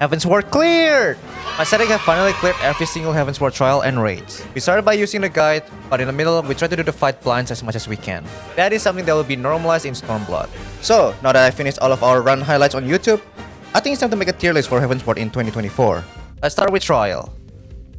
Heavensward cleared! My setting have finally cleared every single Heavensward trial and raids. We started by using the guide, but in the middle, we tried to do the fight blinds as much as we can. That is something that will be normalized in Stormblood. So, now that I finished all of our run highlights on YouTube, I think it's time to make a tier list for Heavensward in 2024. Let's start with Trial.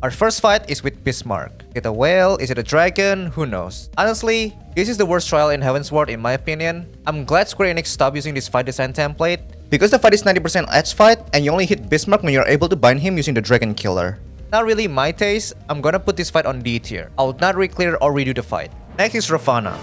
Our first fight is with Bismarck. Is it a whale? Is it a dragon? Who knows? Honestly, this is the worst trial in Heavensward in my opinion. I'm glad Square Enix stopped using this fight design template, because the fight is 90% edge fight and you only hit Bismarck when you're able to bind him using the Dragon Killer. Not really my taste, I'm gonna put this fight on D tier. I would not re-clear or redo the fight. Next is Ravana.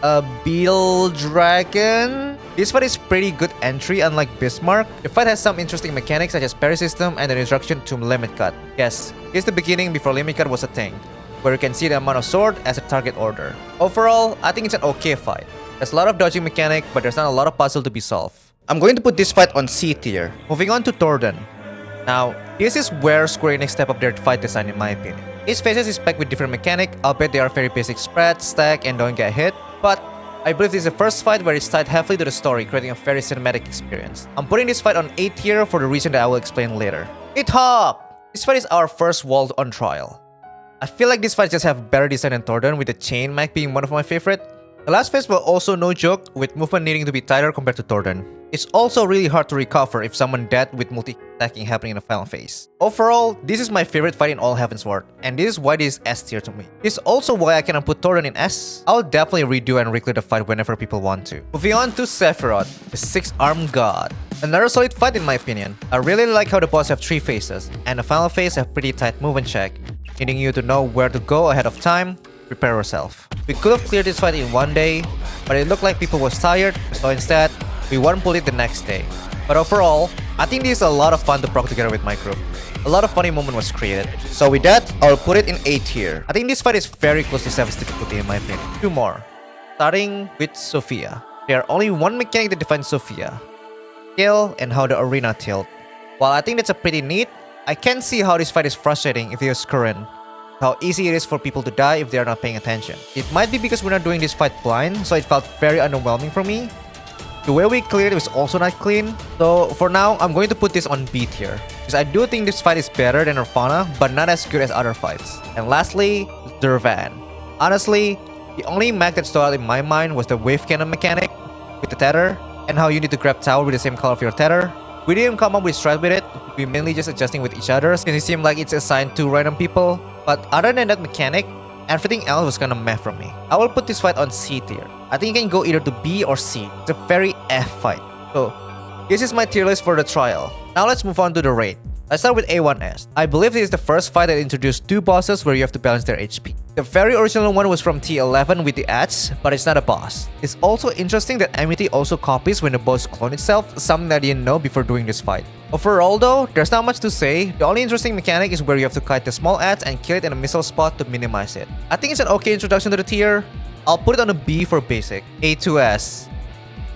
A Beetle Dragon? This fight is pretty good entry unlike Bismarck. The fight has some interesting mechanics such as parry system and an introduction to Limit Cut. Yes, here's the beginning before Limit Cut was a thing, where you can see the amount of sword as a target order. Overall, I think it's an okay fight. There's a lot of dodging mechanic, but there's not a lot of puzzle to be solved. I'm going to put this fight on C tier. Moving on to Torden. Now, this is where Square Enix step up their fight design in my opinion. Each phases is packed with different mechanic, albeit they are very basic spread, stack, and don't get hit. But I believe this is the first fight where it's tied heavily to the story, creating a very cinematic experience. I'm putting this fight on A tier for the reason that I will explain later. Hop! This fight is our first wall on trial. I feel like this fight just have better design than Torden, with the chain mech being one of my favorite. The last phase was also no joke, with movement needing to be tighter compared to Torden. It's also really hard to recover if someone dead with multi-attacking happening in the final phase. Overall, this is my favorite fight in all Heavensward, and this is why this is S tier to me. This is also why I cannot put Torden in S. I'll definitely redo and reclear the fight whenever people want to. Moving on to Sephiroth, the 6-armed god. Another solid fight in my opinion. I really like how the boss have 3 phases, and the final phase have pretty tight movement check, needing you to know where to go ahead of time. Prepare yourself. We could have cleared this fight in one day, but it looked like people was tired, so instead, we one pulled it the next day. But overall, I think this is a lot of fun to proc together with my group. A lot of funny moment was created. So with that, I'll put it in A tier. I think this fight is very close to 7 difficulty in my opinion. 2 more. Starting with Sophia. There are only one mechanic that defines Sophia. Skill and how the arena tilt. While I think that's a pretty neat, I can see how this fight is frustrating if it was current. How easy it is for people to die if they are not paying attention. It might be because we're not doing this fight blind, so it felt very underwhelming for me. The way we cleared it was also not clean, so for now, I'm going to put this on B tier, because I do think this fight is better than Ravana, but not as good as other fights. And lastly, Durvan. Honestly, the only mech that stood out in my mind was the wave cannon mechanic with the tether, and how you need to grab tower with the same color of your tether. We didn't come up with strat with it, we mainly just adjusting with each other since it seemed like it's assigned to random people. But other than that mechanic, everything else was kinda meh from me. I will put this fight on C tier. I think it can go either to B or C. It's a very F fight. So, this is my tier list for the trial. Now let's move on to the raid. Let's start with A1S. I believe this is the first fight that introduced 2 bosses where you have to balance their HP. The very original one was from T11 with the ads, but it's not a boss. It's also interesting that Amity also copies when the boss clone itself, something that I didn't know before doing this fight. Overall though, there's not much to say. The only interesting mechanic is where you have to kite the small ads and kill it in a missile spot to minimize it. I think it's an okay introduction to the tier. I'll put it on a B for basic. A2S.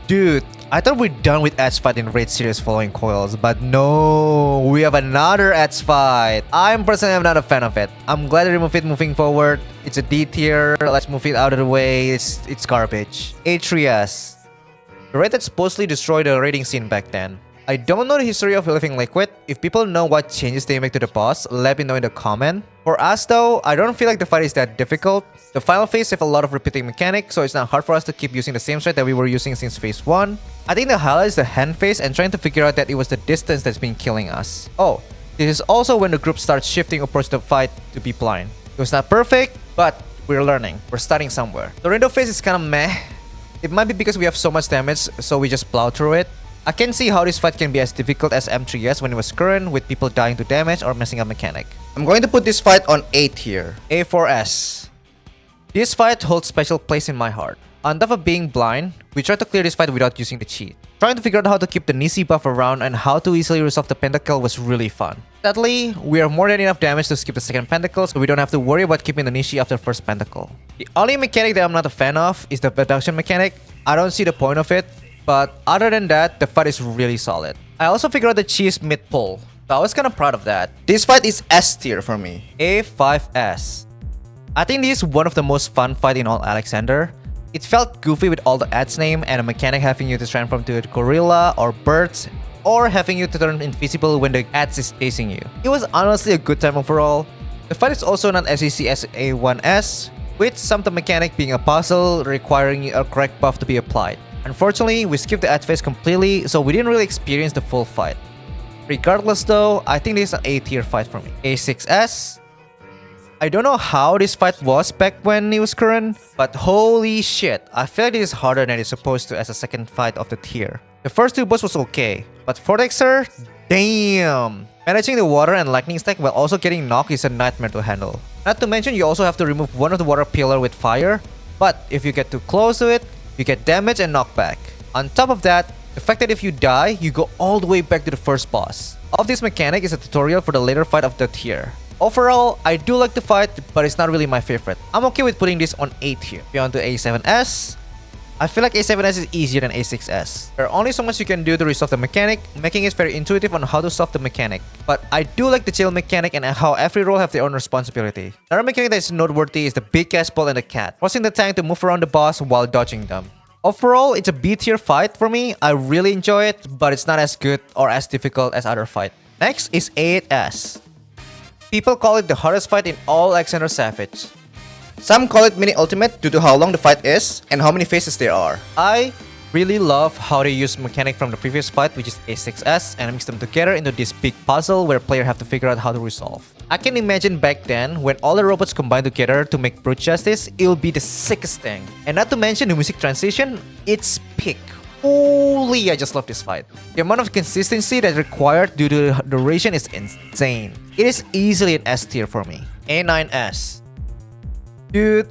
Dude, I thought we're done with edge fight in raid series following coils, but no, we have another edge fight. I'm personally not a fan of it. I'm glad they removed it moving forward. It's a D tier. Let's move it out of the way. It's garbage. A3S. The raid that supposedly destroyed the raiding scene back then. I don't know the history of Living Liquid. If people know what changes they make to the boss, let me know in the comment. For us though, I don't feel like the fight is that difficult. The final phase have a lot of repeating mechanics, so it's not hard for us to keep using the same strat that we were using since phase 1. I think the highlight is the hand phase and trying to figure out that it was the distance that's been killing us. Oh, this is also when the group starts shifting approach to the fight to be blind. It was not perfect, but we're learning. We're starting somewhere. The Rendo phase is kinda meh. It might be because we have so much damage, so we just plow through it. I can see how this fight can be as difficult as M3S when it was current, with people dying to damage or messing up mechanic. I'm going to put this fight on A tier. A4S. This fight holds special place in my heart. On top of being blind, we tried to clear this fight without using the cheat. Trying to figure out how to keep the Nisi buff around and how to easily resolve the pentacle was really fun. Sadly, we have more than enough damage to skip the second pentacle, so we don't have to worry about keeping the Nishi after first pentacle. The only mechanic that I'm not a fan of is the abduction mechanic. I don't see the point of it. But other than that, the fight is really solid. I also figured out the cheese mid-pull, so I was kinda proud of that. This fight is S tier for me. A5S. I think this is one of the most fun fight in all Alexander. It felt goofy with all the ads name and a mechanic having you to transform to a gorilla or birds. or having you to turn invisible when the ads is chasing you. It was honestly a good time overall. The fight is also not as easy as A1S, with some of the mechanic being a puzzle requiring a correct buff to be applied. Unfortunately, we skipped the ad phase completely, so we didn't really experience the full fight. Regardless though, I think this is an A tier fight for me. A6S. I don't know how this fight was back when it was current, but holy shit, I feel like this is harder than it's supposed to as a second fight of the tier. The first two boss was okay, but Vortexer, damn! Managing the water and lightning stack while also getting knocked is a nightmare to handle. Not to mention you also have to remove one of the water pillar with fire, but if you get too close to it, you get damage and knockback. On top of that, the fact that if you die, you go all the way back to the first boss. All of this mechanic is a tutorial for the later fight of the tier. Overall, I do like the fight, but it's not really my favorite. I'm okay with putting this on A tier. Beyond to A7S, I feel like A7S is easier than A6S. There are only so much you can do to resolve the mechanic, making it very intuitive on how to solve the mechanic. But I do like the chill mechanic and how every role have their own responsibility. Another mechanic that is noteworthy is the big gas ball and the cat, forcing the tank to move around the boss while dodging them. Overall, it's a B tier fight for me. I really enjoy it, but it's not as good or as difficult as other fights. Next is A8S. People call it the hardest fight in all Alexander Savage. Some call it mini ultimate due to how long the fight is and how many phases there are. I really love how they use mechanic from the previous fight, which is A6S, and mix them together into this big puzzle where players have to figure out how to resolve. I can imagine back then, when all the robots combine together to make brute justice, it'll be the sickest thing. And not to mention the music transition, it's peak. Holy, I just love this fight. The amount of consistency that's required due to the duration is insane. It is easily an S tier for me. A9S. Dude,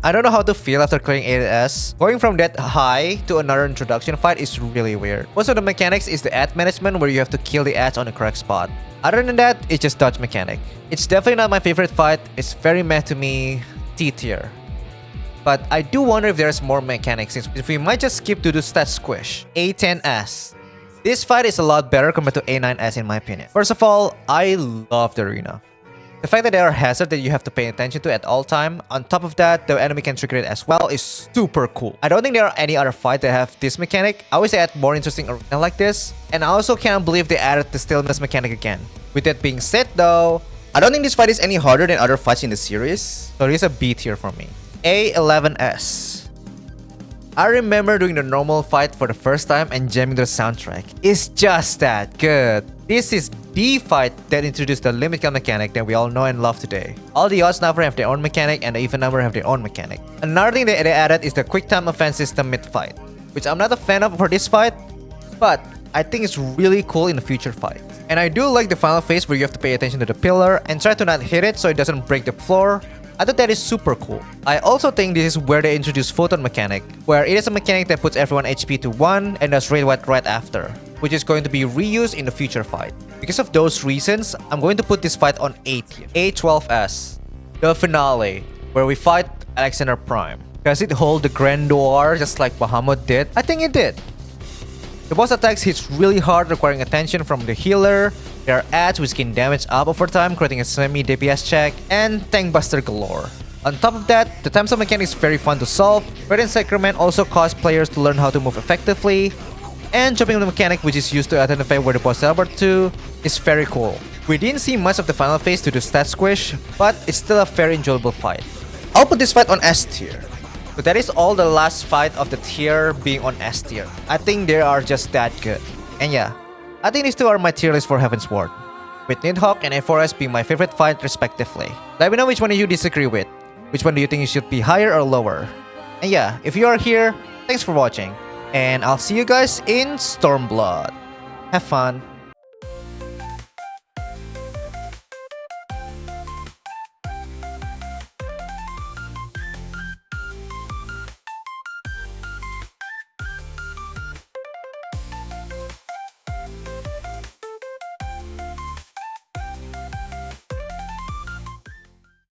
I don't know how to feel after clearing A8S. Going from that high to another introduction fight is really weird. Most of the mechanics is the ad management where you have to kill the ads on the correct spot. Other than that, it's just dodge mechanic. It's definitely not my favorite fight. It's very meh to me. T tier. But I do wonder if there's more mechanics, since we might just skip to the stat squish. A10S. This fight is a lot better compared to A9S in my opinion. First of all, I love the arena. The fact that there are hazards that you have to pay attention to at all time, on top of that, the enemy can trigger it as well, is super cool. I don't think there are any other fights that have this mechanic. I wish they had more interesting arena like this. And I also can't believe they added the stillness mechanic again. With that being said though, I don't think this fight is any harder than other fights in the series, so it is a B tier for me. A11S. I remember doing the normal fight for the first time and jamming the soundtrack. It's just that good. This is the fight that introduced the limit kill mechanic that we all know and love today. All the odds number have their own mechanic and the even number have their own mechanic. Another thing that they added is the quick time offense system mid-fight, which I'm not a fan of for this fight, but I think it's really cool in the future fight. And I do like the final phase where you have to pay attention to the pillar and try to not hit it so it doesn't break the floor. I thought that is super cool. I also think this is where they introduce photon mechanic, where it is a mechanic that puts everyone HP to 1 and does raid white right after, which is going to be reused in the future fight. Because of those reasons, I'm going to put this fight on A tier. A12S. The finale, where we fight Alexander Prime. Does it hold the grandeur just like Bahamut did? I think it did. The boss attacks hits really hard, requiring attention from the healer. There are ads which can damage up over time, creating a semi-DPS check, and tank buster galore. On top of that, the time stop mechanic is very fun to solve. Red and Sacrament also cause players to learn how to move effectively. And jumping on the mechanic, which is used to identify where the boss teleports to, is very cool. We didn't see much of the final phase due to stat squish, but it's still a very enjoyable fight. I'll put this fight on S tier. So that is all the last fight of the tier being on S tier. I think they are just that good. And yeah, I think these two are my tier list for Heavensward, with Nidhogg and A4S being my favorite fight respectively. Let me know which one you disagree with. Which one do you think you should be higher or lower? And yeah, if you are here, thanks for watching. And I'll see you guys in Stormblood. Have fun.